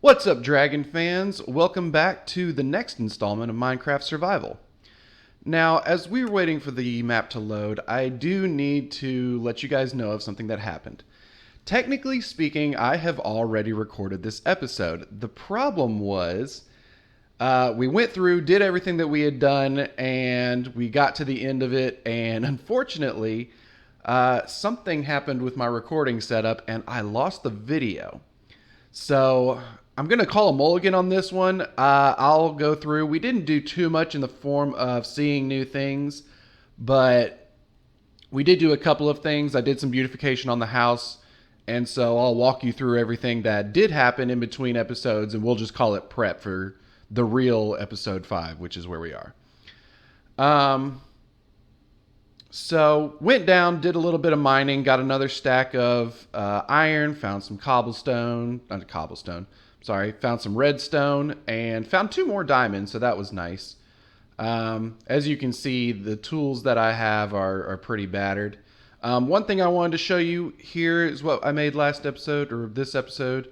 What's up, Dragon fans? Welcome back to the next installment of Minecraft Survival. Now, as we were waiting for the map to load, I do need to let you guys know of something that happened. Technically speaking, I have already recorded this episode. The problem was, we went through, did everything that we had done, and we got to the end of it, and unfortunately, something happened with my recording setup, and I lost the video. So I'm going to call a mulligan on this one. I'll go through. We didn't do too much in the form of seeing new things, but we did do a couple of things. I did some beautification on the house, and so I'll walk you through everything that did happen in between episodes, and we'll just call it prep for the real episode 5, which is where we are. So went down, did a little bit of mining, got another stack of iron, found some found some redstone, and found 2 more diamonds, so that was nice. As you can see, the tools that I have are pretty battered. One thing I wanted to show you here is what I made last episode, or this episode,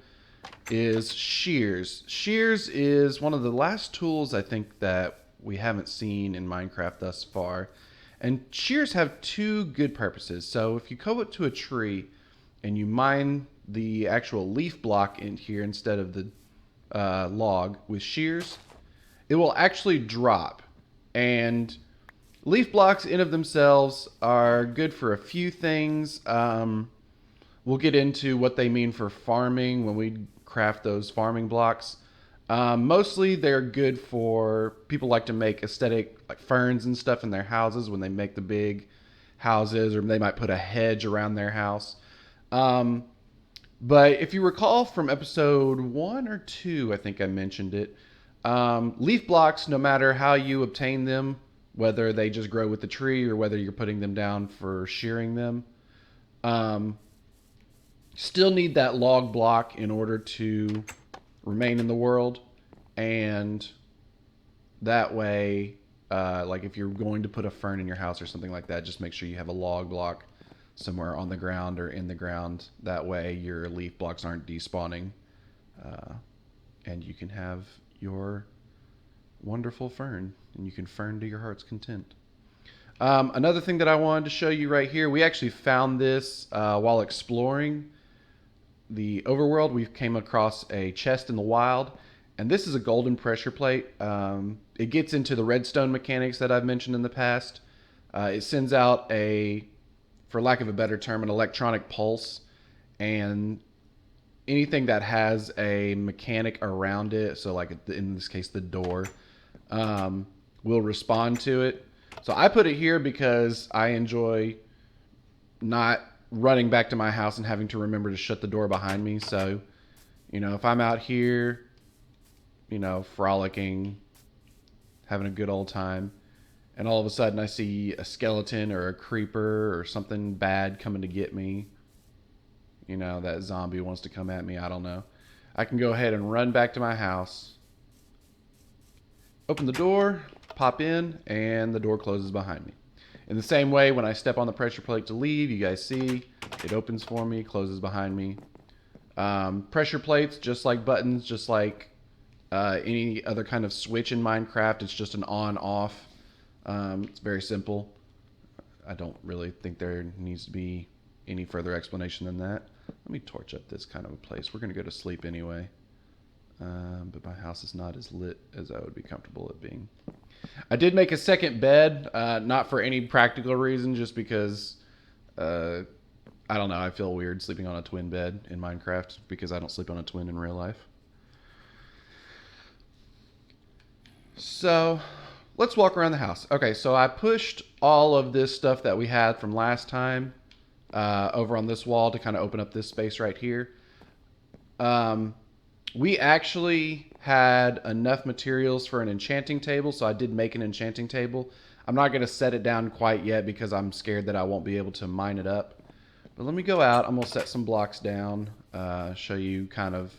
is shears. Shears is one of the last tools I think that we haven't seen in Minecraft thus far. And shears have 2 good purposes. So if you go up to a tree and you mine the actual leaf block in here instead of the log with shears, it will actually drop. And leaf blocks in of themselves are good for a few things. We'll get into what they mean for farming when we craft those farming blocks. Mostly they're good for people like to make aesthetic like ferns and stuff in their houses when they make the big houses, or they might put a hedge around their house. But if you recall from episode 1 or 2, I think I mentioned it, leaf blocks, no matter how you obtain them, whether they just grow with the tree or whether you're putting them down for shearing them, still need that log block in order to remain in the world. And that way, like if you're going to put a fern in your house or something like that, just make sure you have a log block somewhere on the ground or in the ground. That way your leaf blocks aren't despawning, and you can have your wonderful fern, and you can fern to your heart's content. Another thing that I wanted to show you right here, we actually found this while exploring the overworld. We came across a chest in the wild, and this is a golden pressure plate. It gets into the redstone mechanics that I've mentioned in the past. It sends out a, for lack of a better term, an electronic pulse, and anything that has a mechanic around it, so like in this case the door, will respond to it. So I put it here because I enjoy not running back to my house and having to remember to shut the door behind me. So, you know, if I'm out here, you know, frolicking, having a good old time, and all of a sudden I see a skeleton or a creeper or something bad coming to get me, you know, that zombie wants to come at me, I don't know, I can go ahead and run back to my house, open the door, pop in, and the door closes behind me. In the same way, when I step on the pressure plate to leave, you guys see it opens for me, closes behind me. Pressure plates, just like buttons, just like any other kind of switch in Minecraft, it's just an on-off. It's very simple. I don't really think there needs to be any further explanation than that. Let me torch up this kind of a place. We're going to go to sleep anyway. But my house is not as lit as I would be comfortable it being. I did make a second bed, not for any practical reason, just because, I don't know, I feel weird sleeping on a twin bed in Minecraft because I don't sleep on a twin in real life. So, let's walk around the house. Okay, so I pushed all of this stuff that we had from last time over on this wall to kind of open up this space right here. We actually had enough materials for an enchanting table, so I did make an enchanting table. I'm not going to set it down quite yet because I'm scared that I won't be able to mine it up. But let me go out. I'm going to set some blocks down, show you kind of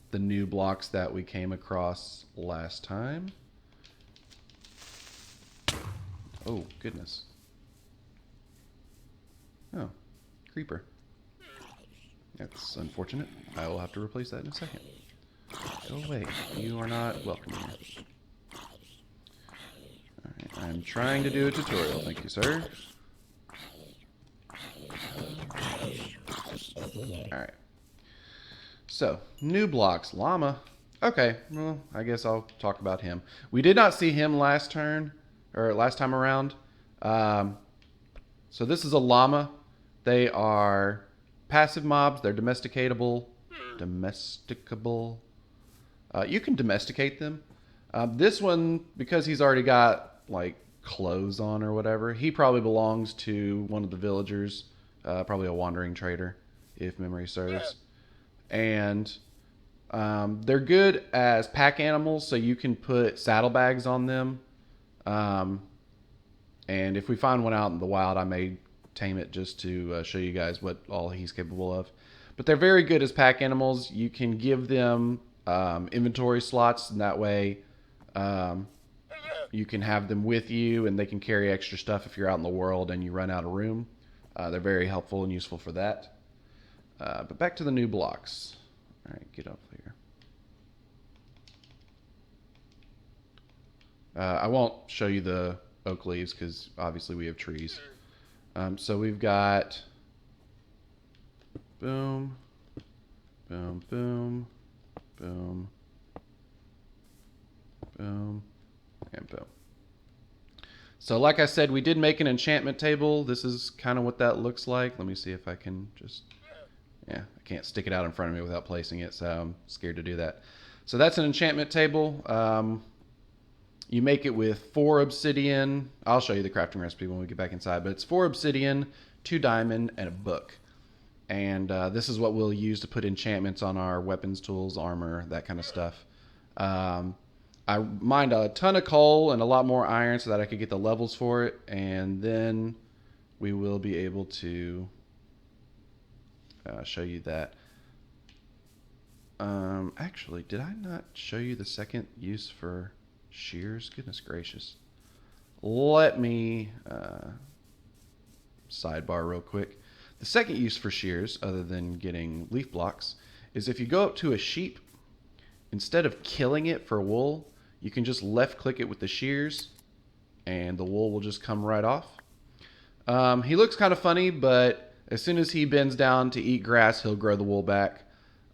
the new blocks that we came across last time. Oh, goodness. Oh, creeper. That's unfortunate. I will have to replace that in a second. Go away. You are not welcome here. Alright, I'm trying to do a tutorial. Thank you, sir. Alright. So, new blocks. Llama. Okay, well, I guess I'll talk about him. We did not see him last turn, or last time around. So this is a llama. They are passive mobs. They're domesticatable. Domesticable. You can domesticate them. This one, because he's already got like clothes on or whatever, he probably belongs to one of the villagers, probably a wandering trader, if memory serves. And they're good as pack animals, so you can put saddlebags on them. And if we find one out in the wild, I may tame it just to show you guys what all he's capable of. But they're very good as pack animals. You can give them inventory slots, and that way you can have them with you, and they can carry extra stuff if you're out in the world and you run out of room. They're very helpful and useful for that. But back to the new blocks. All right, get up here. I won't show you the oak leaves because obviously we have trees. So we've got boom, boom, boom, boom, boom, and boom. So like I said, we did make an enchantment table. This is kind of what that looks like. Let me see if I can just... Yeah, I can't stick it out in front of me without placing it, so I'm scared to do that. So that's an enchantment table. You make it with 4 obsidian. I'll show you the crafting recipe when we get back inside, but it's 4 obsidian, 2 diamond, and a book. And this is what we'll use to put enchantments on our weapons, tools, armor, that kind of stuff. I mined a ton of coal and a lot more iron so that I could get the levels for it, and then we will be able to show you that. Actually, did I not show you the second use for shears? Goodness gracious. Let me sidebar real quick. The second use for shears, other than getting leaf blocks, is if you go up to a sheep, instead of killing it for wool, you can just left click it with the shears and the wool will just come right off. He looks kind of funny, but as soon as he bends down to eat grass, he'll grow the wool back.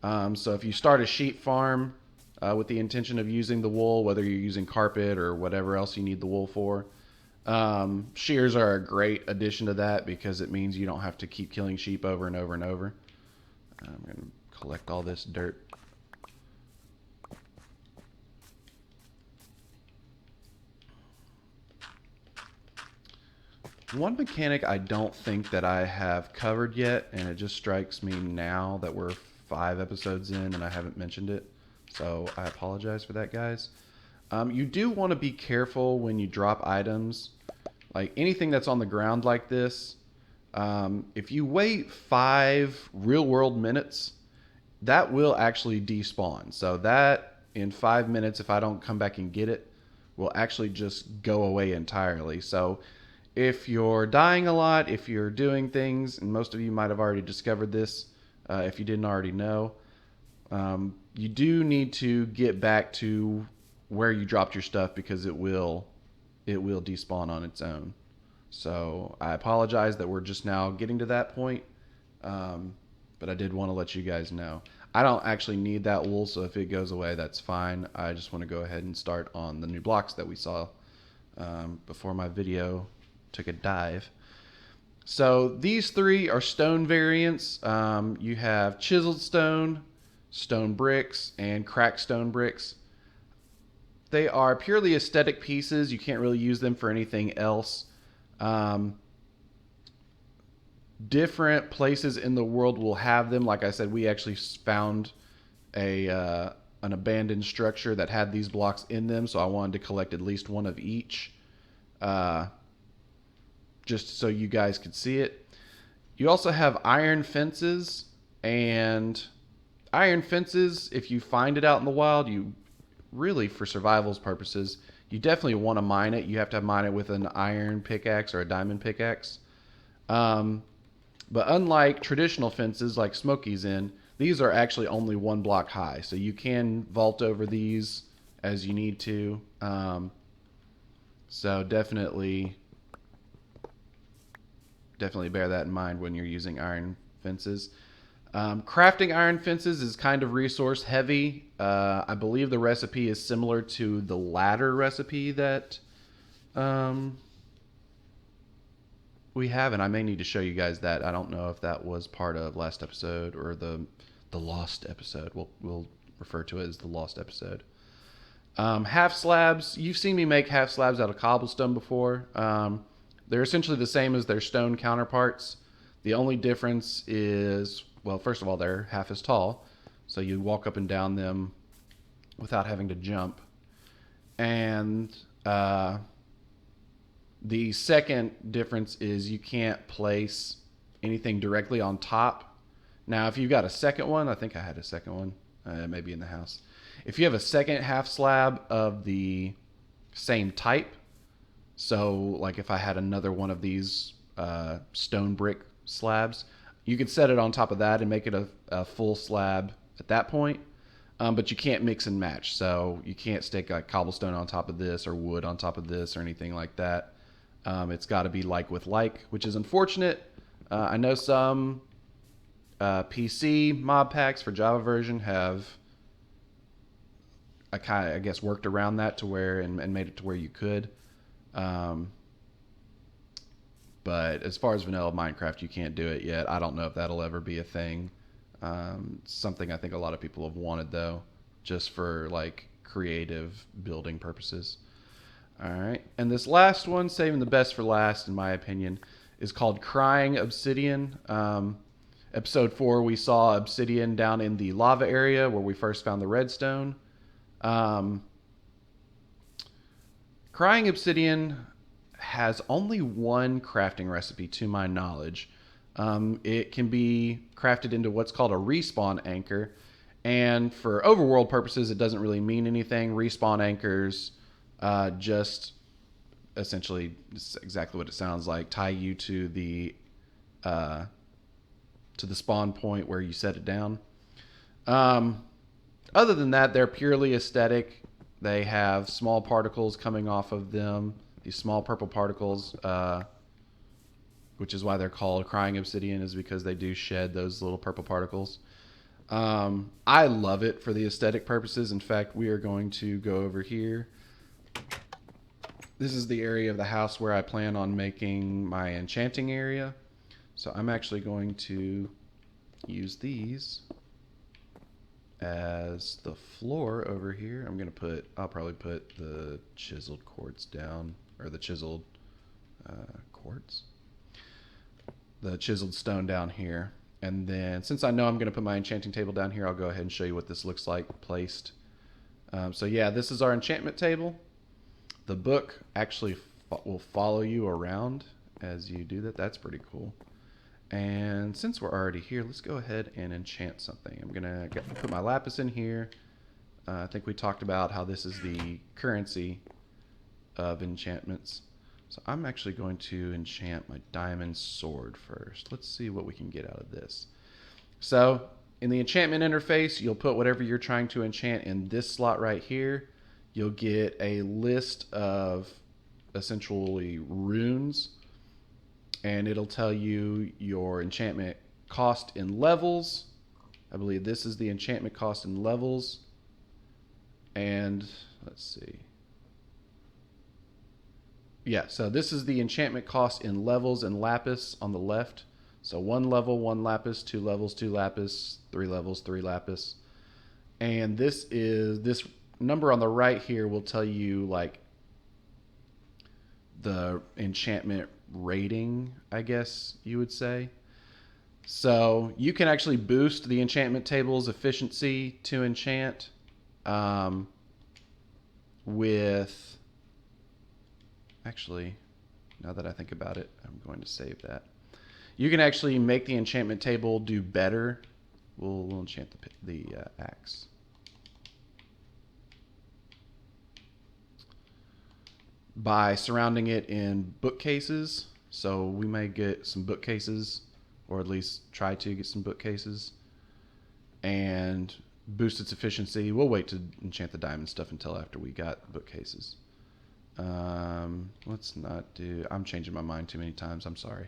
So if you start a sheep farm with the intention of using the wool, whether you're using carpet or whatever else you need the wool for, shears are a great addition to that because it means you don't have to keep killing sheep over and over and over. I'm going to collect all this dirt. One mechanic I don't think that I have covered yet, and it just strikes me now that we're 5 episodes in and I haven't mentioned it, so I apologize for that, guys. You do want to be careful when you drop items, like anything that's on the ground like this. If you wait 5 real-world minutes, that will actually despawn. So that, in 5 minutes, if I don't come back and get it, will actually just go away entirely. So if you're dying a lot, if you're doing things, and most of you might have already discovered this, if you didn't already know, you do need to get back to where you dropped your stuff because it will despawn on its own. So I apologize that we're just now getting to that point, but I did want to let you guys know. I don't actually need that wool, so if it goes away, that's fine. I just want to go ahead and start on the new blocks that we saw before my video took a dive. So these 3 are stone variants. You have chiseled stone, stone bricks, and cracked stone bricks. They are purely aesthetic pieces. You can't really use them for anything else. Different places in the world will have them. Like I said, we actually found an abandoned structure that had these blocks in them, so I wanted to collect at least one of each. Just so you guys could see it. You also have iron fences, and iron fences, if you find it out in the wild, you really, for survival's purposes, you definitely want to mine it. You have to mine it with an iron pickaxe or a diamond pickaxe. But unlike traditional fences like Smokey's in, These are actually only 1 block high, so you can vault over these as you need to. So definitely bear that in mind when you're using iron fences. Crafting iron fences is kind of resource heavy. I believe the recipe is similar to the ladder recipe that we have, and I may need to show you guys that. I don't know if that was part of last episode or the lost episode. We'll refer to it as the lost episode. Half slabs. You've seen me make half slabs out of cobblestone before. They're essentially the same as their stone counterparts. The only difference is, well, first of all, they're half as tall, so you walk up and down them without having to jump. And the second difference is you can't place anything directly on top. Now, if you've got a second one, I think I had a second one, maybe in the house. If you have a second half slab of the same type, so like if I had another one of these stone brick slabs, you could set it on top of that and make it a full slab at that point. But you can't mix and match. So you can't stick like cobblestone on top of this or wood on top of this or anything like that. It's got to be like with like, which is unfortunate. I know some PC mod packs for Java version have I guess worked around that to where and made it to where you could. But as far as vanilla Minecraft, you can't do it yet. I don't know if that'll ever be a thing. Something I think a lot of people have wanted though, just for like creative building purposes. All right, and this last one, saving the best for last in my opinion, is called Crying Obsidian. Episode 4, we saw obsidian down in the lava area where we first found the redstone. Crying Obsidian has only one crafting recipe to my knowledge. It can be crafted into what's called a respawn anchor. And for overworld purposes, it doesn't really mean anything. Respawn anchors just essentially, exactly what it sounds like, tie you to the spawn point where you set it down. Other than that, they're purely aesthetic. They have small particles coming off of them, these small purple particles, which is why they're called Crying Obsidian, is because they do shed those little purple particles. I love it for the aesthetic purposes. In fact, we are going to go over here. This is the area of the house where I plan on making my enchanting area. So I'm actually going to use these as the floor over here. I'll probably put the chiseled quartz down, or the chiseled quartz, the chiseled stone down here. And then since I know I'm going to put my enchanting table down here, I'll go ahead and show you what this looks like placed. So yeah, this is our enchantment table. The book actually will follow you around as you do that. That's pretty cool. And since we're already here, let's go ahead and enchant something. I'm going to put my lapis in here. I think we talked about how this is the currency of enchantments. So I'm actually going to enchant my diamond sword first. Let's see what we can get out of this. So in the enchantment interface, you'll put whatever you're trying to enchant in this slot right here. You'll get a list of essentially runes, and it'll tell you your enchantment cost in levels. I believe this is the enchantment cost in levels. And let's see. Yeah, so this is the enchantment cost in levels and lapis on the left. So 1 level, 1 lapis, 2 levels, 2 lapis, 3 levels, 3 lapis. And this number on the right here will tell you like the enchantment rating, I guess you would say. So you can actually boost the enchantment table's efficiency to enchant with, actually, now that I think about it, I'm going to save that. You can actually make the enchantment table do better. We'll enchant the axe. By surrounding it in bookcases. So we may get some bookcases, or at least try to get some bookcases. and boost its efficiency. We'll wait to enchant the diamond stuff until after we got bookcases. Let's not do... I'm changing my mind too many times. I'm sorry.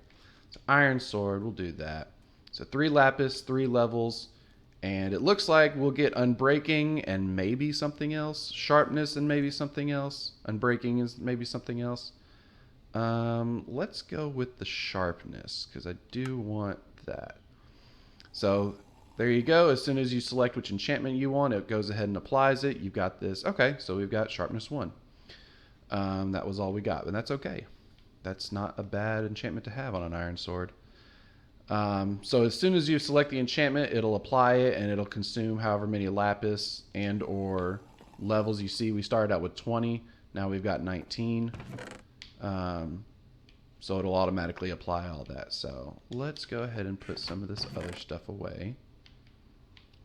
So iron sword, we'll do that. So 3 lapis, 3 levels, and it looks like we'll get unbreaking and maybe something else. Sharpness and maybe something else. Unbreaking is maybe something else. Let's go with the sharpness because I do want that. So there you go. As soon as you select which enchantment you want, it goes ahead and applies it. You've got this. Okay, so we've got sharpness 1. That was all we got, and that's okay. That's not a bad enchantment to have on an iron sword. So as soon as you select the enchantment, it'll apply it, and it'll consume however many lapis and or levels you see. We started out with 20. Now we've got 19. So it'll automatically apply all that. So let's go ahead and put some of this other stuff away,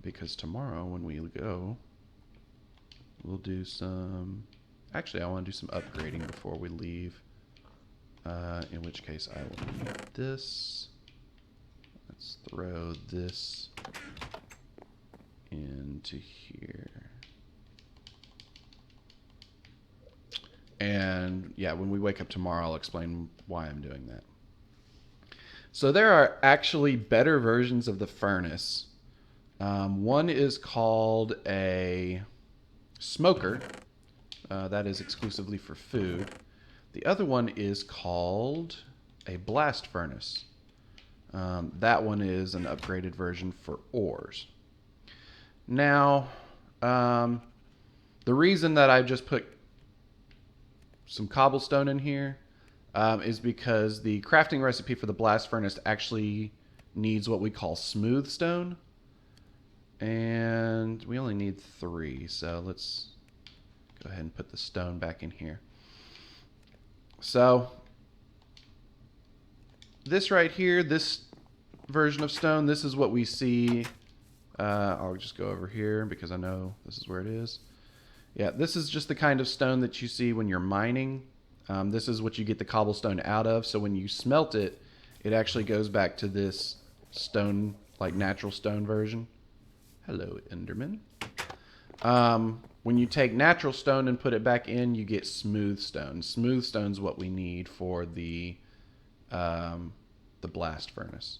because tomorrow when we go, we'll do some... Actually, I want to do some upgrading before we leave, in which case I will need this. Let's throw this into here. And yeah, when we wake up tomorrow, I'll explain why I'm doing that. So there are actually better versions of the furnace. One is called a smoker. That is exclusively for food. The other one is called a blast furnace. That one is an upgraded version for ores. Now, the reason that I just put some cobblestone in here is because the crafting recipe for the blast furnace actually needs what we call smooth stone. And we only need 3, so let's go ahead and put the stone back in here. So this right here, this version of stone, this is what we see. I'll just go over here because I know this is where it is. Yeah, this is just the kind of stone that you see when you're mining. This is what you get the cobblestone out of. So when you smelt it, it actually goes back to this stone, like natural stone version. Hello, Enderman. When you take natural stone and put it back in, you get smooth stone. Smooth stone's what we need for the blast furnace.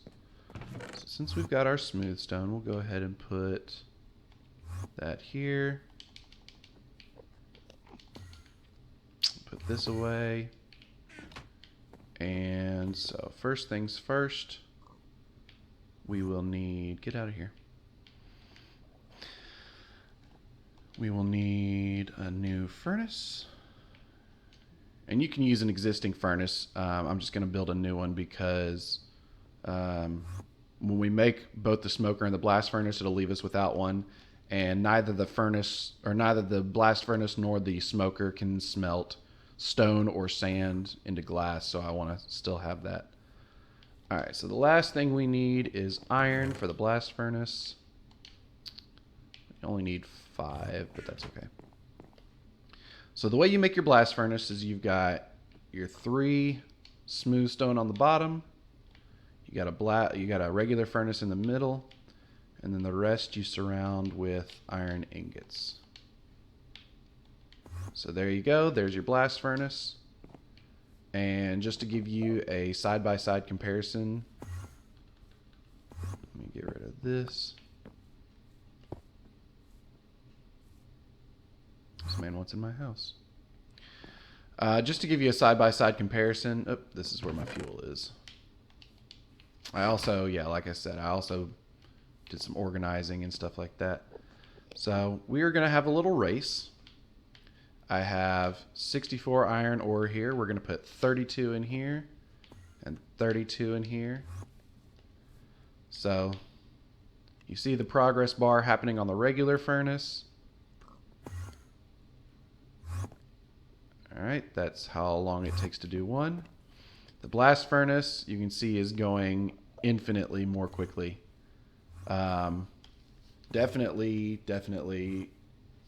So since we've got our smooth stone, we'll go ahead and put that here. Put this away. And so first things first, we will need, get out of here. We will need a new furnace. And you can use an existing furnace. I'm just going to build a new one because when we make both the smoker and the blast furnace, it'll leave us without one. And neither the blast furnace nor the smoker can smelt stone or sand into glass, so I want to still have that. Alright, so the last thing we need is iron for the blast furnace. We only need 5, but that's okay. So the way you make your blast furnace is you've got your 3 smooth stone on the bottom, you got a regular furnace in the middle, and then the rest you surround with iron ingots. So there you go, there's your blast furnace. And just to give you a side-by-side comparison, let me get rid of this. This man wants in my house. Just to give you a side-by-side comparison, oh, this is where my fuel is. I also, yeah, like I said, I also did some organizing and stuff like that. So we are going to have a little race. I have 64 iron ore here. We're going to put 32 in here and 32 in here. So you see the progress bar happening on the regular furnace. Alright, that's how long it takes to do one. The blast furnace, you can see, is going infinitely more quickly. Definitely,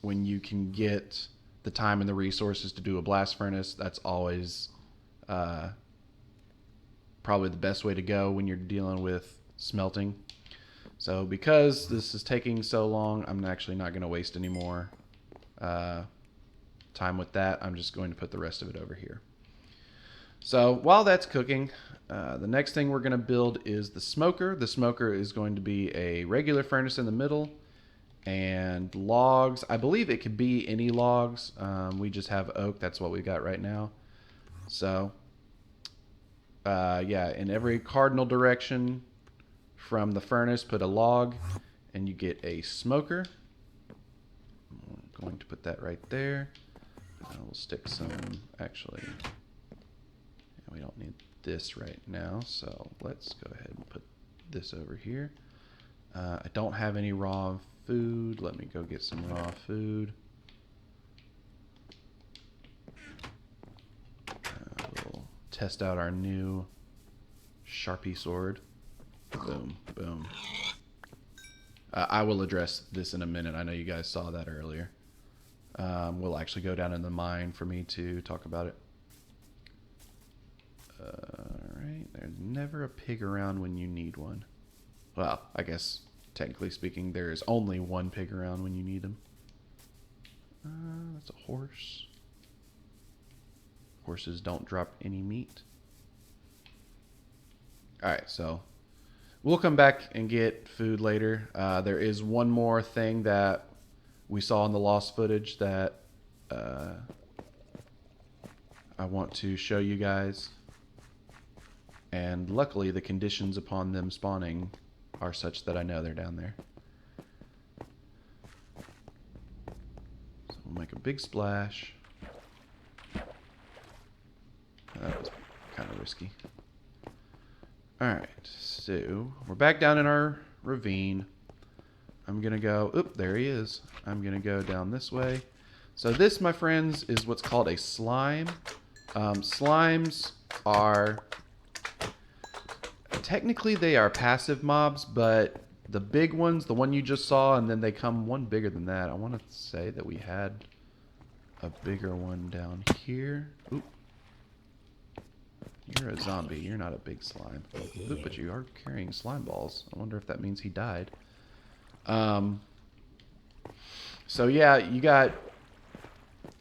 when you can get the time and the resources to do a blast furnace, that's always probably the best way to go when you're dealing with smelting. So because this is taking so long, I'm actually not going to waste any more time with that. I'm just going to put the rest of it over here. So while that's cooking, the next thing we're going to build is the smoker. The smoker is going to be a regular furnace in the middle, and logs. I believe it could be any logs. We just have oak. That's what we got right now. So yeah, in every cardinal direction from the furnace, put a log, and you get a smoker. I'm going to put that right there. We'll stick some, actually, we don't need this right now, so let's go ahead and put this over here. I don't have any raw food. Let me go get some raw food. We'll test out our new Sharpie sword. Boom, boom. I will address this in a minute. I know you guys saw that earlier. We'll actually go down in the mine for me to talk about it. Alright, there's never a pig around when you need one. Well, I guess, technically speaking, there is only one pig around when you need him. That's a horse. Horses don't drop any meat. Alright, so we'll come back and get food later. There is one more thing that we saw in the lost footage that I want to show you guys. And luckily, the conditions upon them spawning are such that I know they're down there. So we'll make a big splash. That was kind of risky. Alright, so we're back down in our ravine. I'm going to go, oop, there he is. I'm going to go down this way. So this, my friends, is what's called a slime. Slimes are, technically they are passive mobs, but the big ones, the one you just saw, and then they come one bigger than that. I want to say that we had a bigger one down here. Oop. You're a zombie. You're not a big slime. Oop, but you are carrying slime balls. I wonder if that means he died. So yeah, you got,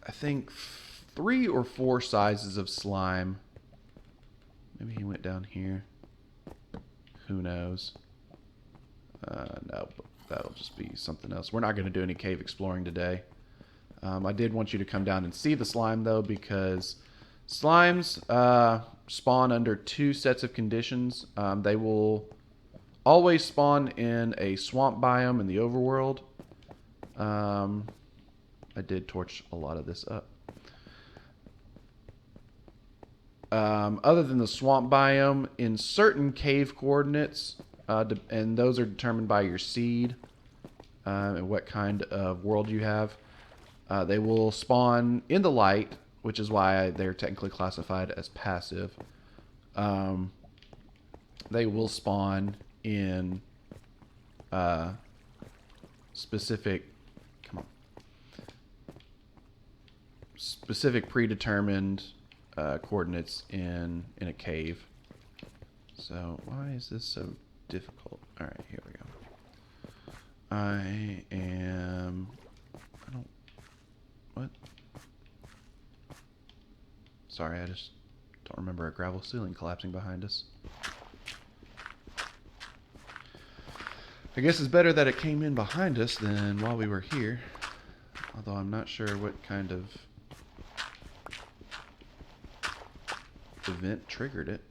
I think, 3 or 4 sizes of slime. Maybe he went down here. Who knows? No, that'll just be something else. We're not going to do any cave exploring today. I did want you to come down and see the slime, though, because slimes spawn under 2 sets of conditions. They will always spawn in a swamp biome in the overworld. I did torch a lot of this up. Other than the swamp biome, in certain cave coordinates, and those are determined by your seed and what kind of world you have, they will spawn in the light, which is why they're technically classified as passive. They will spawn in specific, specific predetermined coordinates in a cave. So why is this so difficult? All right, here we go. What? Sorry, I just don't remember a gravel ceiling collapsing behind us. I guess it's better that it came in behind us than while we were here. Although I'm not sure what kind of event triggered it.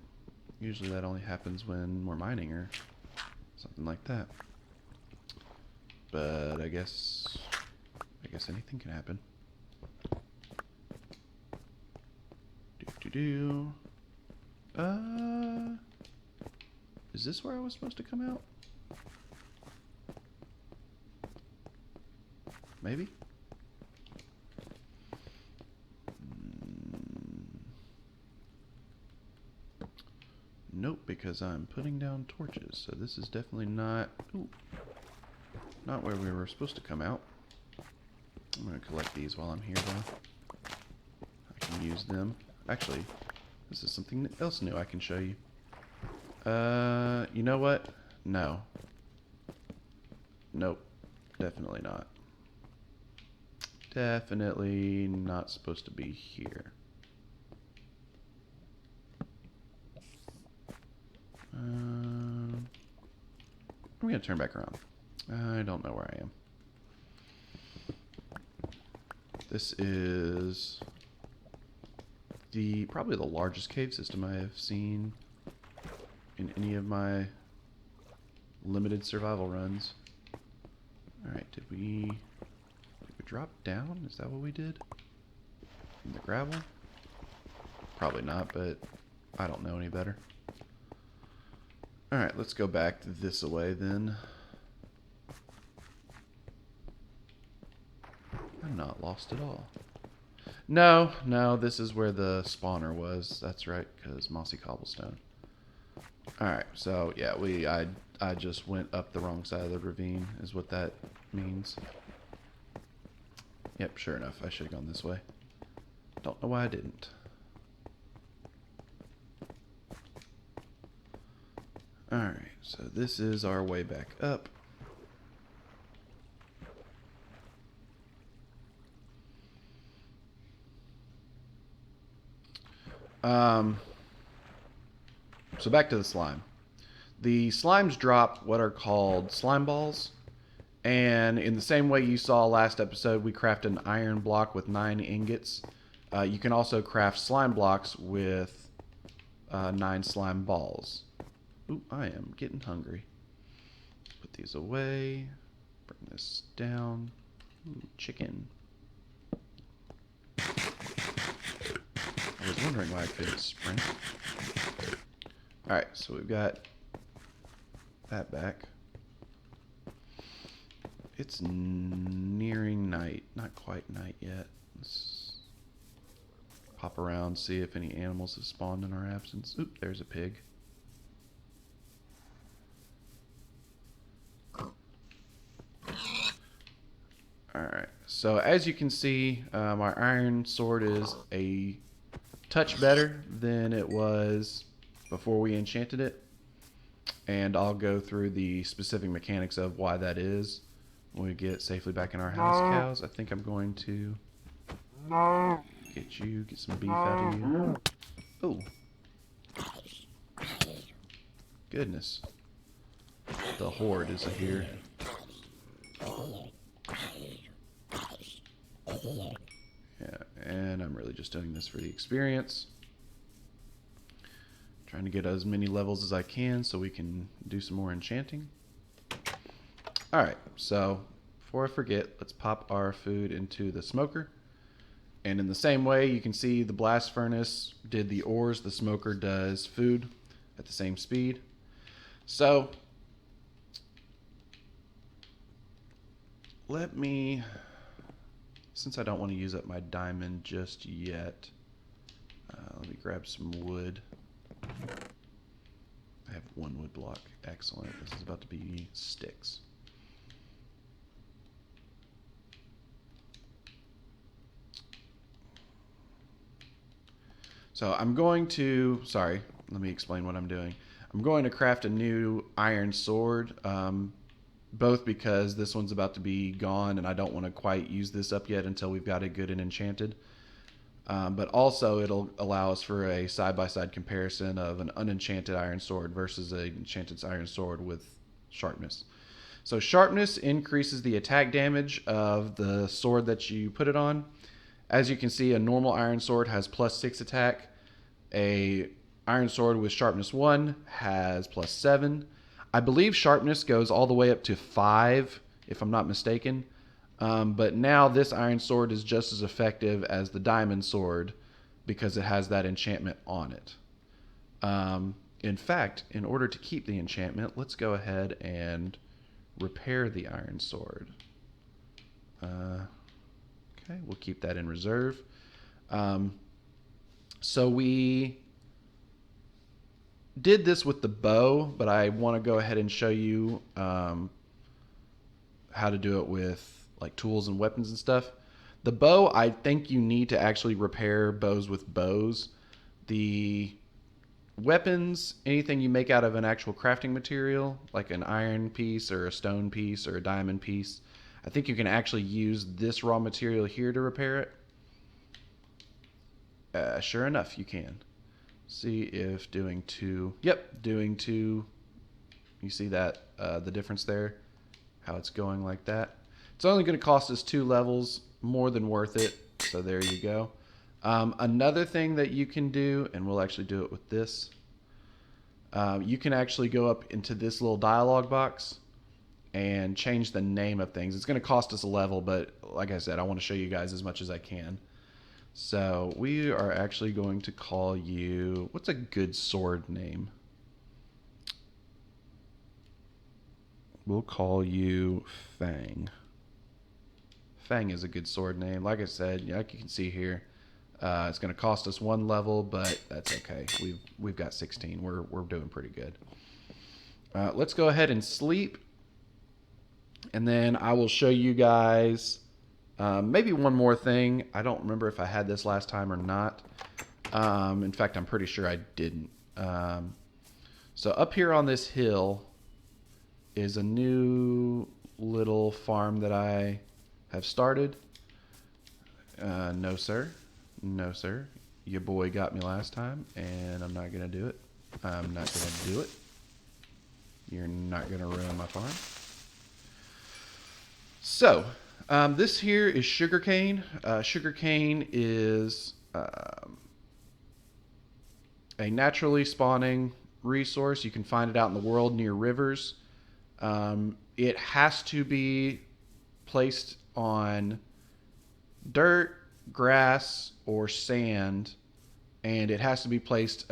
Usually that only happens when we're mining or something like that. But I guess anything can happen. Is this where I was supposed to come out? Maybe? Nope, because I'm putting down torches, so this is definitely not where we were supposed to come out. I'm going to collect these while I'm here, though. I can use them. Actually, this is something else new I can show you. You know what? No. Nope. Definitely not. Definitely not supposed to be here. I'm going to turn back around. I don't know where I am. This is probably the largest cave system I have seen in any of my limited survival runs. Alright, did we drop down? Is that what we did? In the gravel? Probably not, but I don't know any better. Alright, let's go back this way then. I'm not lost at all. No, this is where the spawner was. That's right, because mossy cobblestone. Alright, so yeah, I just went up the wrong side of the ravine, is what that means. Yep, sure enough, I should have gone this way. Don't know why I didn't. Alright, so this is our way back up. So back to the slime. The slimes drop what are called slime balls. And in the same way you saw last episode, we craft an iron block with 9 ingots. You can also craft slime blocks with 9 slime balls. Ooh, I am getting hungry. Put these away. Bring this down. Ooh, chicken. I was wondering why I couldn't sprint. Alright, so we've got that back. It's nearing night. Not quite night yet. Let's pop around, see if any animals have spawned in our absence. Oop, there's a pig. Alright, so as you can see, our iron sword is a touch better than it was before we enchanted it. And I'll go through the specific mechanics of why that is when we get safely back in our house cows. I think I'm going to get some beef out of you. Oh. Goodness. The horde is here. Yeah, and I'm really just doing this for the experience. Trying to get as many levels as I can so we can do some more enchanting. Alright, so before I forget, let's pop our food into the smoker. And in the same way, you can see the blast furnace did the ores, the smoker does food at the same speed. So, let me, since I don't want to use up my diamond just yet, let me grab some wood. I have 1 wood block. Excellent. This is about to be sticks. So I'm going to, sorry, let me explain what I'm doing. I'm going to craft a new iron sword, both because this one's about to be gone and I don't want to quite use this up yet until we've got it good and enchanted. But also it'll allow us for a side-by-side comparison of an unenchanted iron sword versus an enchanted iron sword with sharpness. So sharpness increases the attack damage of the sword that you put it on. As you can see, a normal iron sword has +6 attack. A iron sword with sharpness 1 has +7. I believe sharpness goes all the way up to 5, if I'm not mistaken. But now this iron sword is just as effective as the diamond sword because it has that enchantment on it. In fact, in order to keep the enchantment, let's go ahead and repair the iron sword. Okay, we'll keep that in reserve. So we did this with the bow, but I want to go ahead and show you how to do it with like tools and weapons and stuff. The bow, I think you need to actually repair bows with bows. The weapons, anything you make out of an actual crafting material, like an iron piece or a stone piece or a diamond piece, I think you can actually use this raw material here to repair it. Sure enough, you can. See if doing 2. Yep, doing 2. You see that, the difference there? How it's going like that. It's only going to cost us 2 levels, more than worth it. So there you go. Another thing that you can do, and we'll actually do it with this, you can actually go up into this little dialog box and change the name of things. It's going to cost us a level, but like I said, I want to show you guys as much as I can. So we are actually going to call you, what's a good sword name? We'll call you Fang. Fang is a good sword name. Like I said, like you can see here, it's going to cost us 1 level, but that's okay. We've got 16. We're doing pretty good. Let's go ahead and sleep, and then I will show you guys maybe one more thing. I don't remember if I had this last time or not. In fact, I'm pretty sure I didn't. So up here on this hill is a new little farm that I have started. No, sir. No, sir. Your boy got me last time, and I'm not going to do it. I'm not going to do it. You're not going to ruin my farm. So, this here is sugarcane. Sugarcane is a naturally spawning resource. You can find it out in the world near rivers. It has to be placed on dirt, grass, or sand, and it has to be placed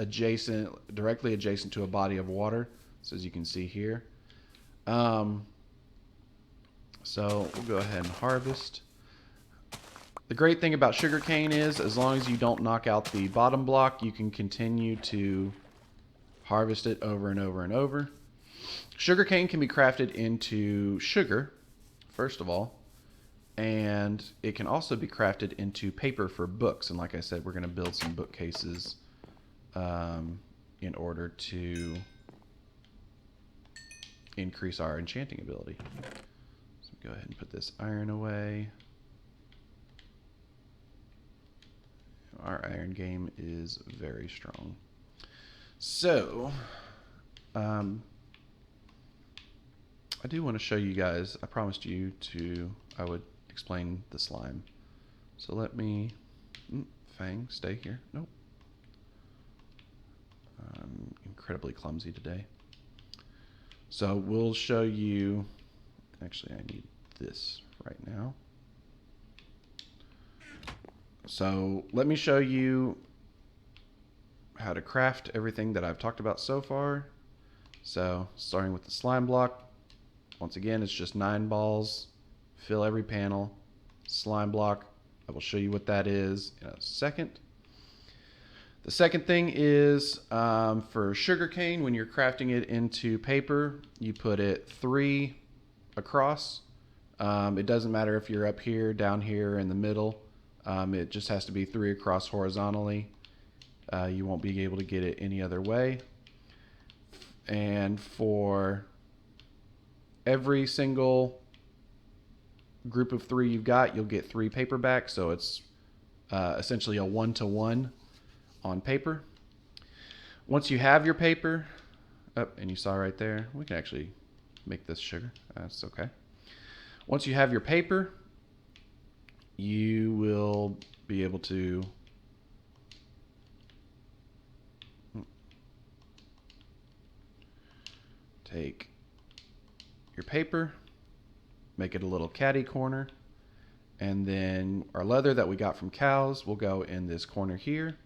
directly adjacent to a body of water. So as you can see here. So we'll go ahead and harvest. The great thing about sugarcane is, as long as you don't knock out the bottom block, you can continue to harvest it over and over and over. Sugarcane can be crafted into sugar, first of all, and it can also be crafted into paper for books. And like I said, we're going to build some bookcases in order to increase our enchanting ability. So go ahead and put this iron away. Our iron game is very strong. So, I do want to show you guys, I promised you I would explain the slime. So let me, Fang, stay here. Nope. I'm incredibly clumsy today. So we'll show you, actually I need this right now. So let me show you how to craft everything that I've talked about so far. So starting with the slime block, once again, it's just 9 balls, fill every panel, slime block. I will show you what that is in a second. The second thing is for sugarcane, when you're crafting it into paper, you put it 3 across. It doesn't matter if you're up here, down here, in the middle. It just has to be 3 across horizontally. You won't be able to get it any other way. And for every single group of 3 you've got, you'll get 3 paper back. So it's essentially a 1-to-1 on paper. Once you have your paper, and you saw right there, we can actually make this sugar. That's okay. Once you have your paper, you will be able to take your paper, make it a little caddy corner, and then our leather that we got from cows will go in this corner here.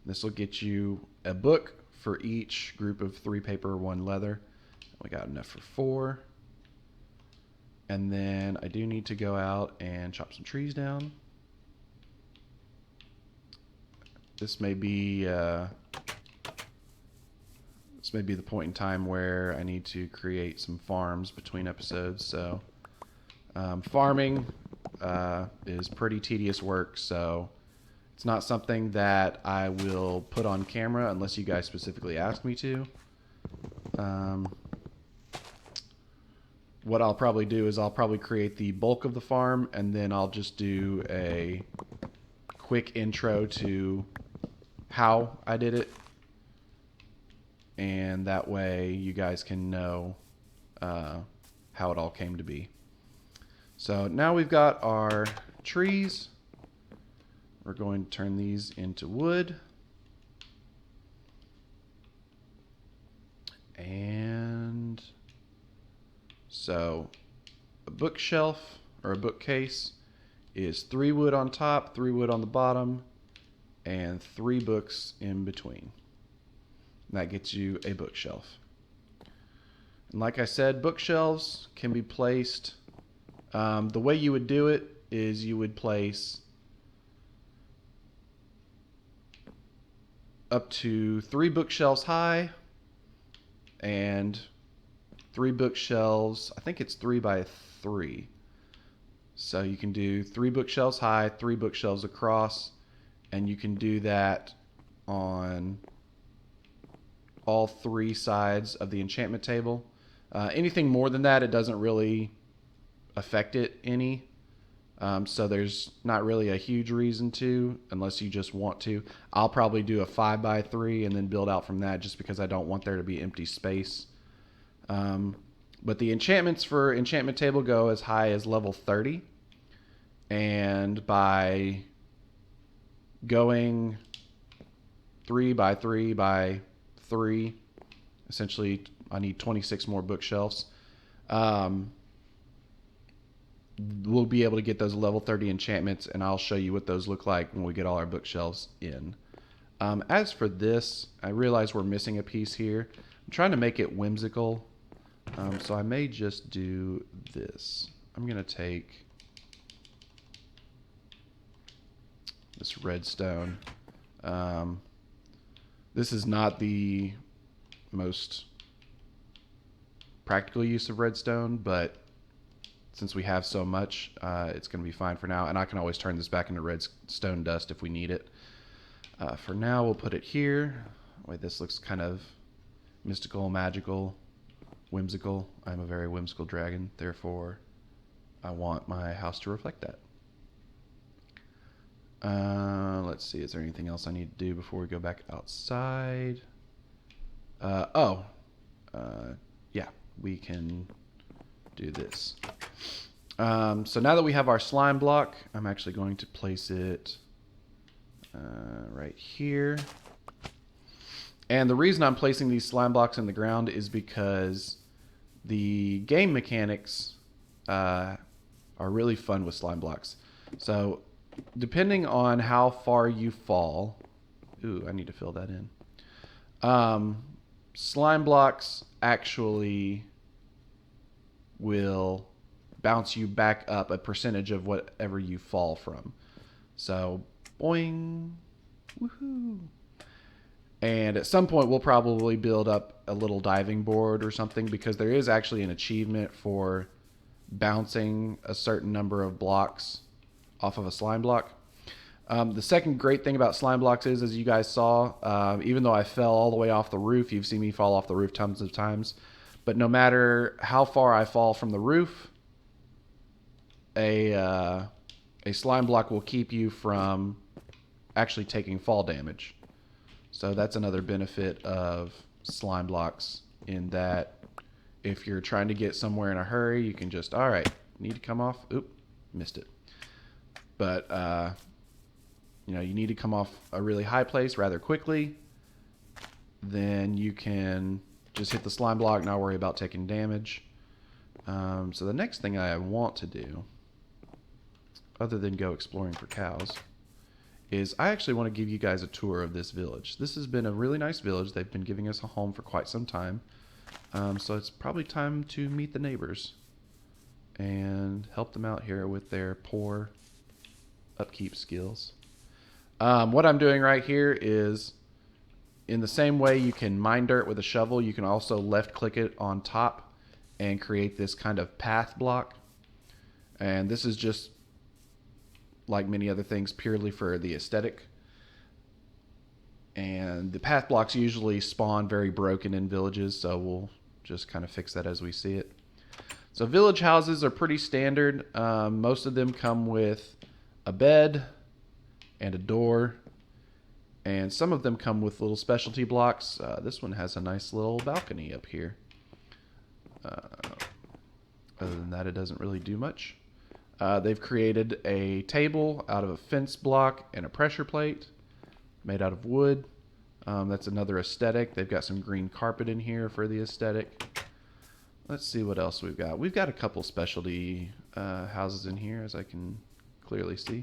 This will get you a book for each group of 3 paper, 1 leather. We got enough for 4. And then I do need to go out and chop some trees down. This may be the point in time where I need to create some farms between episodes. So farming is pretty tedious work. So It's not something that I will put on camera unless you guys specifically ask me to. What I'll probably do is I'll probably create the bulk of the farm, and then I'll just do a quick intro to how I did it. And that way you guys can know how it all came to be. So now we've got our trees. We're going to turn these into wood. And so a bookshelf or a bookcase is 3 wood on top, 3 wood on the bottom, and 3 books in between. And that gets you a bookshelf. And like I said, bookshelves can be placed. The way you would do it is you would place up to 3 bookshelves high and 3 bookshelves, I think it's 3 by 3. So you can do 3 bookshelves high, 3 bookshelves across, and you can do that on all 3 sides of the enchantment table. Anything more than that, it doesn't really affect it any. So there's not really a huge reason to, unless you just want to. I'll probably do a 5 by 3 and then build out from that, just because I don't want there to be empty space. But the enchantments for enchantment table go as high as level 30. And by going 3 by 3 by 3, essentially I need 26 more bookshelves. We'll be able to get those level 30 enchantments, and I'll show you what those look like when we get all our bookshelves in. As for this, I realize we're missing a piece here. I'm trying to make it whimsical, so I may just do this. I'm going to take this redstone. This is not the most practical use of redstone, but since we have so much, it's going to be fine for now. And I can always turn this back into redstone dust if we need it. For now, we'll put it here. Wait, this looks kind of mystical, magical, whimsical. I'm a very whimsical dragon. Therefore, I want my house to reflect that. Let's see. Is there anything else I need to do before we go back outside? Yeah, we can do this. So now that we have our slime block, I'm actually going to place it right here. And the reason I'm placing these slime blocks in the ground is because the game mechanics are really fun with slime blocks. So depending on how far you fall, ooh, I need to fill that in. Slime blocks actually will bounce you back up a percentage of whatever you fall from. So, boing, woohoo. And at some point, we'll probably build up a little diving board or something, because there is actually an achievement for bouncing a certain number of blocks off of a slime block. The second great thing about slime blocks is, as you guys saw, even though I fell all the way off the roof, you've seen me fall off the roof tons of times, but no matter how far I fall from the roof, a slime block will keep you from actually taking fall damage. So that's another benefit of slime blocks, in that if you're trying to get somewhere in a hurry, you can just, all right, need to come off. Oop, missed it. But, you need to come off a really high place rather quickly. Then you can just hit the slime block, not worry about taking damage. So the next thing I want to do, other than go exploring for cows, is I actually want to give you guys a tour of this village. This has been a really nice village. They've been giving us a home for quite some time. So it's probably time to meet the neighbors and help them out here with their poor upkeep skills. What I'm doing right here is, in the same way you can mine dirt with a shovel, you can also left click it on top and create this kind of path block. And this is just like many other things, purely for the aesthetic. And the path blocks usually spawn very broken in villages, so we'll just kind of fix that as we see it. So village houses are pretty standard. Most of them come with a bed and a door, and some of them come with little specialty blocks. This one has a nice little balcony up here. Other than that, it doesn't really do much. They've created a table out of a fence block and a pressure plate made out of wood. That's another aesthetic. They've got some green carpet in here for the aesthetic. Let's see what else we've got. We've got a couple specialty houses in here, as I can clearly see.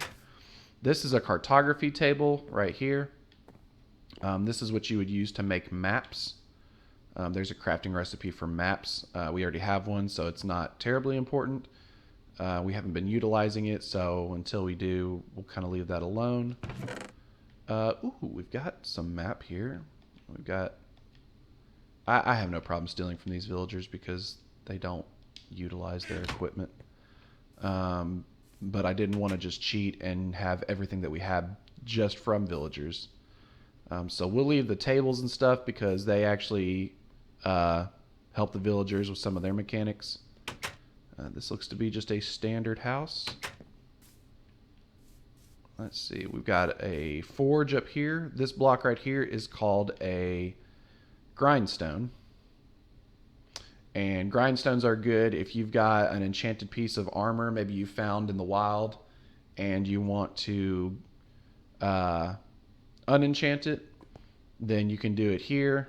This is a cartography table right here. This is what you would use to make maps. There's a crafting recipe for maps. We already have one, so it's not terribly important. We haven't been utilizing it, so until we do, we'll kind of leave that alone. Ooh, we've got some map here. We've got... I have no problem stealing from these villagers because they don't utilize their equipment. But I didn't want to just cheat and have everything that we have just from villagers. So we'll leave the tables and stuff because they actually help the villagers with some of their mechanics. This looks to be just a standard house. Let's see, we've got a forge up here. This block right here is called a grindstone. And grindstones are good if you've got an enchanted piece of armor, maybe you found in the wild, and you want to unenchant it, then you can do it here.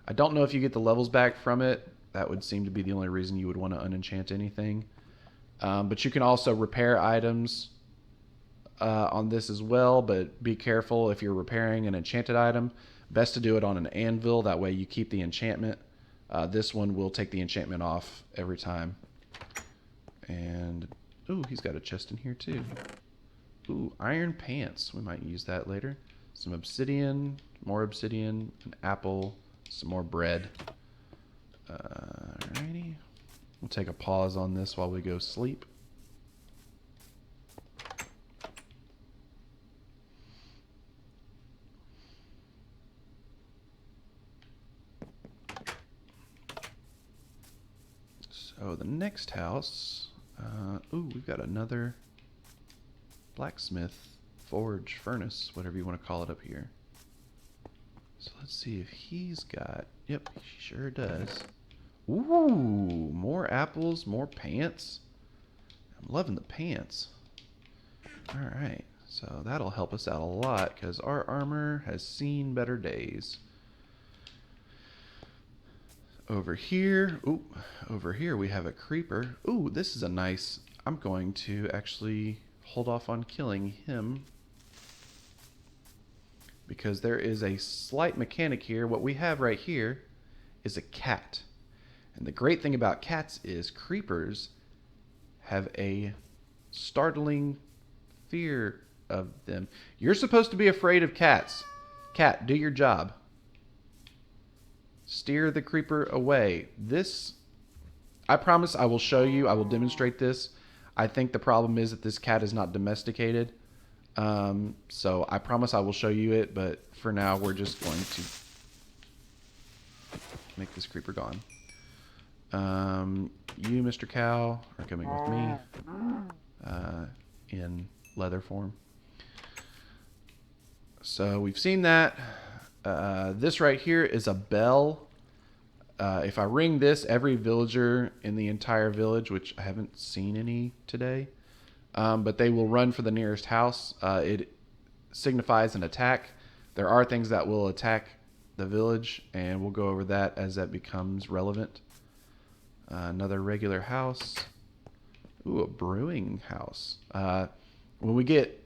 I don't know if you get the levels back from it. That would seem to be the only reason you would want to unenchant anything. But you can also repair items on this as well, but be careful if you're repairing an enchanted item. Best to do it on an anvil, that way you keep the enchantment. This one will take the enchantment off every time. And, ooh, he's got a chest in here too. Ooh, iron pants. We might use that later. Some obsidian, more obsidian, an apple, some more bread. Alrighty. We'll take a pause on this while we go sleep. So the next house, ooh, we've got another blacksmith, forge, furnace, whatever you want to call it up here. So let's see if he's got, yep, he sure does. Ooh, more apples, more pants. I'm loving the pants. All right, so that'll help us out a lot because our armor has seen better days. Over here, ooh, over here we have a creeper. Ooh, this is a nice, I'm going to actually hold off on killing him because there is a slight mechanic here. What we have right here is a cat. And the great thing about cats is creepers have a startling fear of them. You're supposed to be afraid of cats. Cat, do your job. Steer the creeper away. This, I promise I will show you. I will demonstrate this. I think the problem is that this cat is not domesticated. So I promise I will show you it, but for now we're just going to make this creeper gone. You, Mr. Cow, are coming with me in leather form. So we've seen that. This right here is a bell. If I ring this, every villager in the entire village, which I haven't seen any today, but they will run for the nearest house. It signifies an attack. There are things that will attack the village, and we'll go over that as that becomes relevant. Another regular house. Ooh, a brewing house. When we get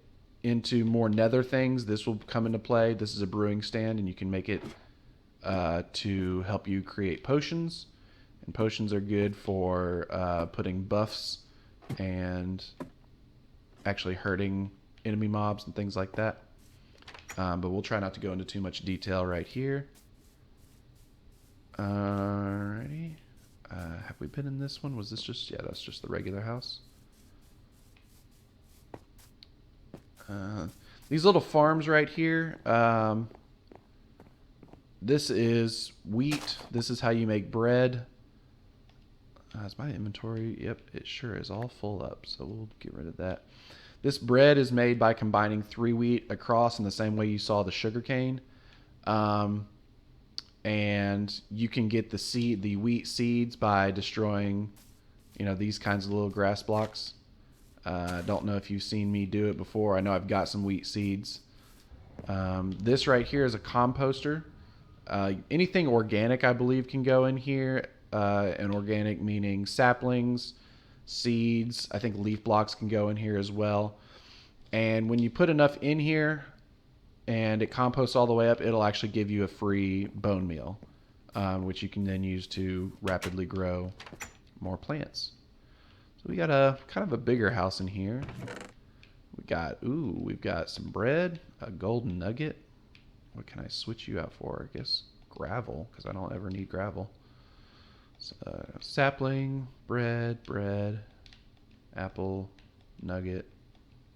into more nether things, this will come into play. This is a brewing stand, and you can make it to help you create potions. And potions are good for putting buffs and actually hurting enemy mobs and things like that. But we'll try not to go into too much detail right here. Alrighty. Have we been in this one? Was this just... Yeah, that's just the regular house. These little farms right here. This is wheat. This is how you make bread. Is my inventory? Yep, it sure is all full up. So we'll get rid of that. This bread is made by combining 3 wheat across in the same way you saw the sugar cane. And you can get the wheat seeds by destroying, these kinds of little grass blocks. Don't know if you've seen me do it before. I know I've got some wheat seeds. This right here is a composter. Anything organic, I believe, can go in here. And organic meaning saplings, seeds. I think leaf blocks can go in here as well. And when you put enough in here and it composts all the way up, it'll actually give you a free bone meal, which you can then use to rapidly grow more plants. So we got a kind of a bigger house in here. We've got some bread, a golden nugget. What can I switch you out for? I guess gravel, because I don't ever need gravel. Sapling, bread, apple, nugget,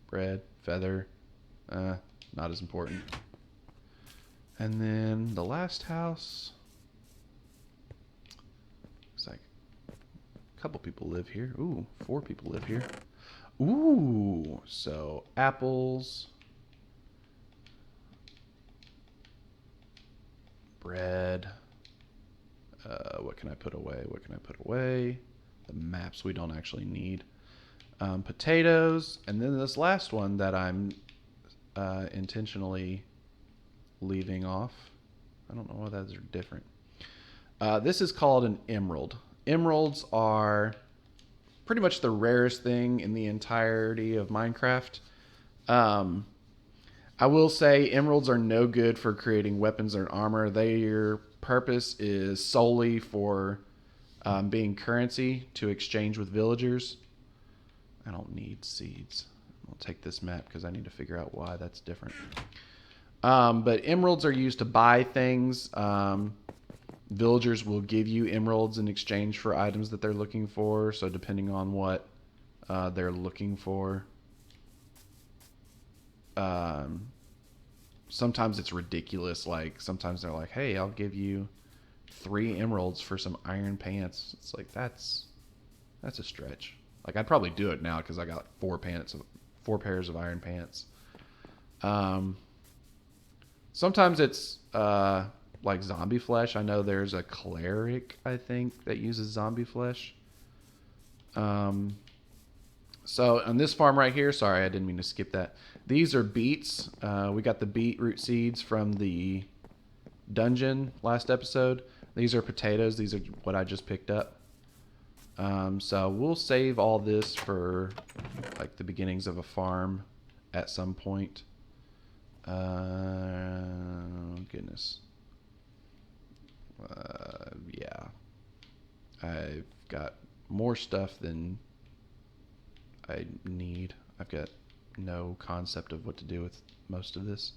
bread, feather. Not as important. And then the last house. Looks like a couple people live here. Ooh, 4 people live here. Ooh, so apples, bread. What can I put away? The maps we don't actually need. Potatoes, and then this last one that I'm intentionally leaving off. I don't know why those are different. This is called an emerald. Emeralds are pretty much the rarest thing in the entirety of Minecraft. I will say emeralds are no good for creating weapons or armor. Their purpose is solely for being currency to exchange with villagers. I don't need seeds. I'll take this map because I need to figure out why that's different. But emeralds are used to buy things. Villagers will give you emeralds in exchange for items that they're looking for. So depending on what they're looking for, sometimes it's ridiculous. Like sometimes they're like, "Hey, I'll give you 3 emeralds for some iron pants." It's like that's a stretch. Like I'd probably do it now because I got 4 pairs of iron pants. Sometimes it's like zombie flesh. I know there's a cleric, I think, that uses zombie flesh. So on this farm right here, sorry, I didn't mean to skip that. These are beets. We got the beetroot seeds from the dungeon last episode. These are potatoes. These are what I just picked up. So we'll save all this for like the beginnings of a farm at some point. Goodness. Yeah. I've got more stuff than I need. I've got no concept of what to do with most of this.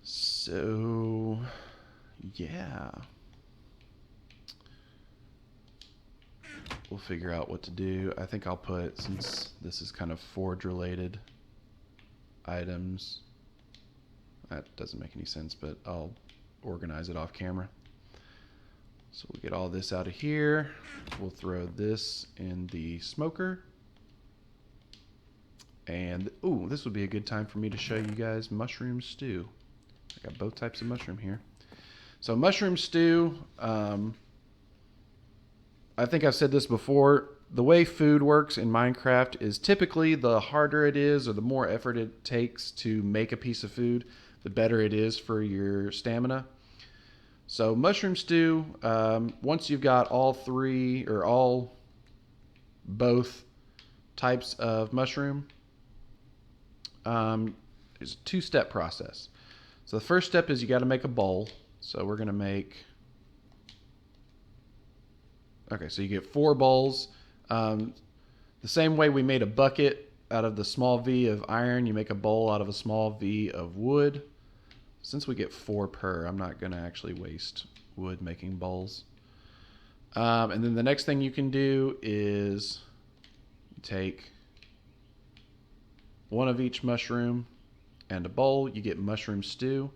So, yeah. We'll figure out what to do. I think I'll put, since this is kind of forge related items, that doesn't make any sense, but I'll organize it off camera. So we'll get all this out of here. We'll throw this in the smoker. And, ooh, this would be a good time for me to show you guys mushroom stew. I got both types of mushroom here. So mushroom stew, I think I've said this before. The way food works in Minecraft is typically the harder it is or the more effort it takes to make a piece of food, the better it is for your stamina. So mushroom stew, once you've got both types of mushroom, it's a 2-step process. So the first step is you got to make a bowl. So we're going to make, okay, so you get 4 bowls. The same way we made a bucket out of the small V of iron, you make a bowl out of a small V of wood. Since we get 4 per, I'm not going to actually waste wood making bowls. And then the next thing you can do is take one of each mushroom and a bowl, you get mushroom stew.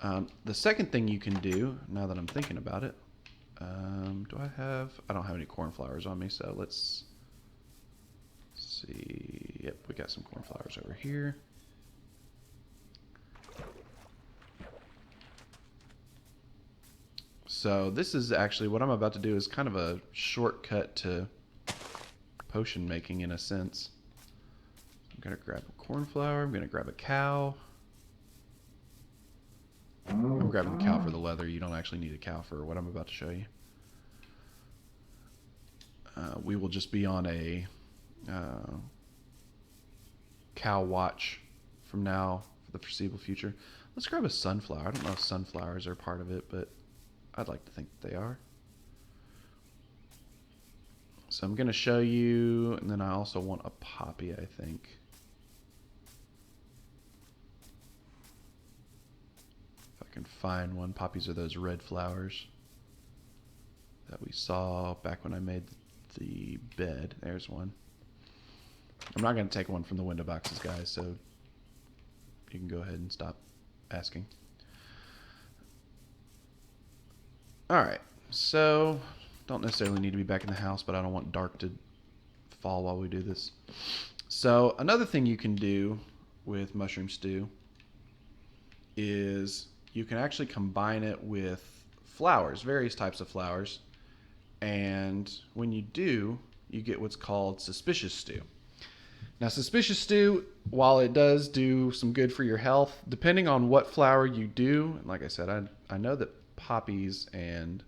The second thing you can do, now that I'm thinking about it, I don't have any cornflowers on me, so let's see. Yep, we got some cornflowers over here. So this is actually, what I'm about to do is kind of a shortcut to potion making in a sense. I'm gonna grab a cornflower, I'm gonna grab a cow. I'm grabbing the cow for the leather. You don't actually need a cow for what I'm about to show you. We will just be on a cow watch from now for the foreseeable future. Let's grab a sunflower. I don't know if sunflowers are part of it, but I'd like to think that they are. So I'm going to show you, and then I also want a poppy, I think. If I can find one. Poppies are those red flowers that we saw back when I made the bed. There's one. I'm not going to take one from the window boxes, guys, so you can go ahead and stop asking. Alright, so don't necessarily need to be back in the house, but I don't want dark to fall while we do this. So another thing you can do with mushroom stew is you can actually combine it with flowers, various types of flowers. And when you do, you get what's called suspicious stew. Now, suspicious stew, while it does do some good for your health, depending on what flower you do, and like I said, I know that poppies and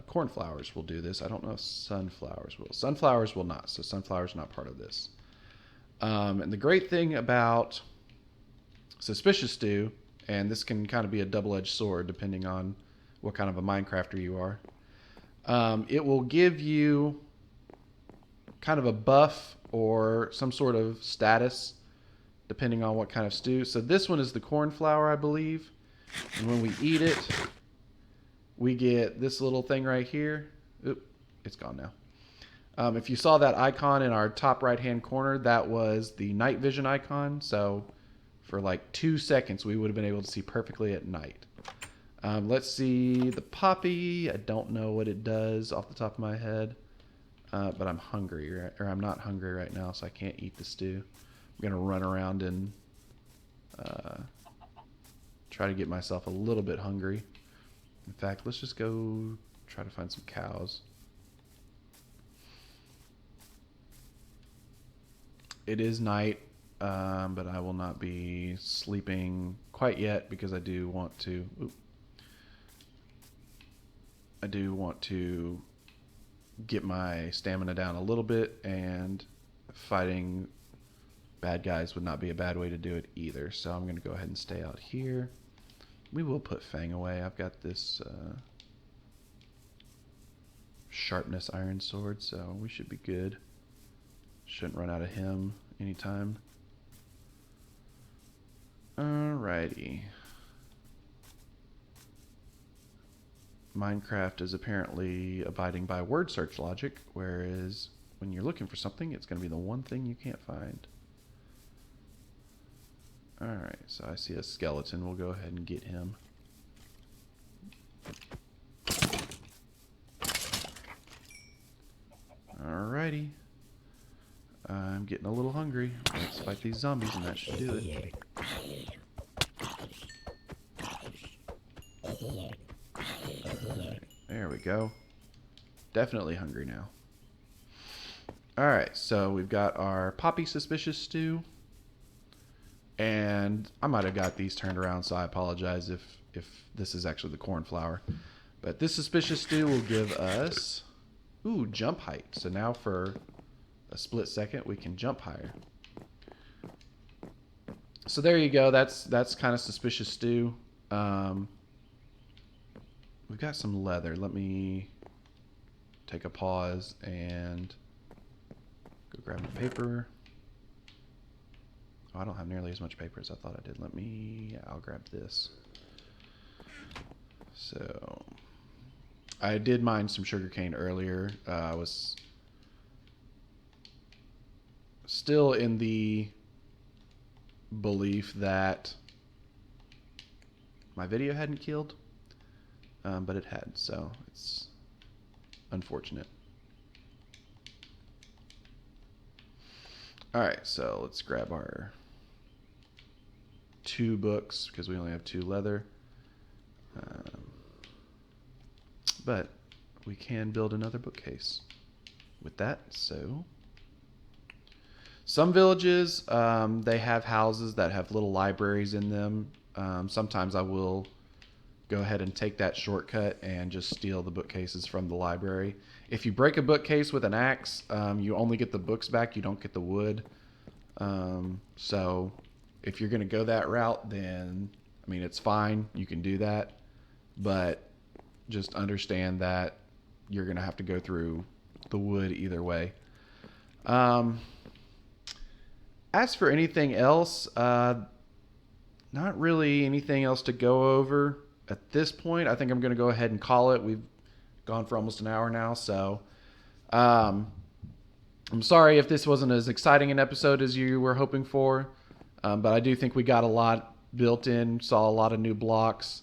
cornflowers will do this. I don't know if sunflowers will. Sunflowers will not, so sunflowers not part of this. And the great thing about suspicious stew, and this can kind of be a double-edged sword depending on what kind of a Minecrafter you are, it will give you kind of a buff or some sort of status depending on what kind of stew. So this one is the cornflower, I believe. And when we eat it, we get this little thing right here. Oop, it's gone now. If you saw that icon in our top right-hand corner, that was the night vision icon. So for like 2 seconds, we would have been able to see perfectly at night. Let's see the poppy. I don't know what it does off the top of my head. But I'm hungry, or I'm not hungry right now, so I can't eat the stew. I'm going to run around and try to get myself a little bit hungry. In fact, let's just go try to find some cows. It is night, but I will not be sleeping quite yet because I do want to... I do want to get my stamina down a little bit, and fighting bad guys would not be a bad way to do it either. So I'm going to go ahead and stay out here. We will put Fang away. I've got this sharpness iron sword, so we should be good. Shouldn't run out of him anytime. Alrighty. Minecraft is apparently abiding by word search logic, whereas when you're looking for something, it's going to be the one thing you can't find. Alright, so I see a skeleton. We'll go ahead and get him. Alrighty. I'm getting a little hungry. Let's fight these zombies, and that should do it. There we go. Definitely hungry now. Alright, so we've got our poppy suspicious stew. And I might have got these turned around, so I apologize if this is actually the cornflower. But this suspicious stew will give us... Ooh, jump height. So now for a split second, we can jump higher. So there you go. That's kind of suspicious stew. We've got some leather. Let me take a pause and go grab the paper. Oh, I don't have nearly as much paper as I thought I did. I'll grab this. So, I did mine some sugarcane earlier. I was still in the belief that my video hadn't killed, but it had, so it's unfortunate. Alright, so let's grab our 2 books because we only have 2 leather. But we can build another bookcase with that. So some villages, they have houses that have little libraries in them. Sometimes I will go ahead and take that shortcut and just steal the bookcases from the library. If you break a bookcase with an axe, you only get the books back, you don't get the wood. So if you're going to go that route, then, I mean, it's fine. You can do that. But just understand that you're going to have to go through the wood either way. As for anything else, not really anything else to go over at this point. I think I'm going to go ahead and call it. We've gone for almost an hour now, so I'm sorry if this wasn't as exciting an episode as you were hoping for, but I do think we got a lot built in, saw a lot of new blocks.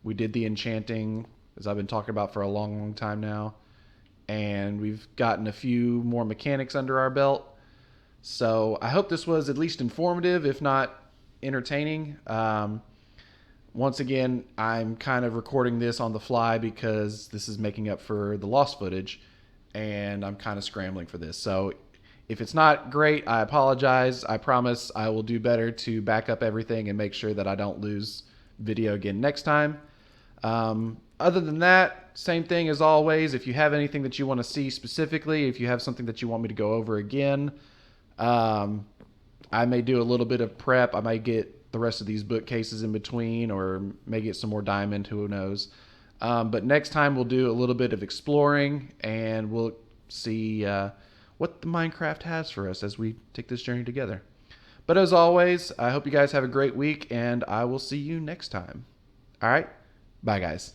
We did the enchanting, as I've been talking about for a long, long time now, and we've gotten a few more mechanics under our belt. So I hope this was at least informative, if not entertaining. Once again, I'm kind of recording this on the fly because this is making up for the lost footage, and I'm kind of scrambling for this. So if it's not great, I apologize. I promise I will do better to back up everything and make sure that I don't lose video again next time. Other than that, same thing as always. If you have anything that you want to see specifically, if you have something that you want me to go over again, I may do a little bit of prep. I might get the rest of these bookcases in between, or may get some more diamond, who knows. But next time we'll do a little bit of exploring, and we'll see what the Minecraft has for us as we take this journey together. But as always, I hope you guys have a great week, and I will see you next time. All right? Bye, guys.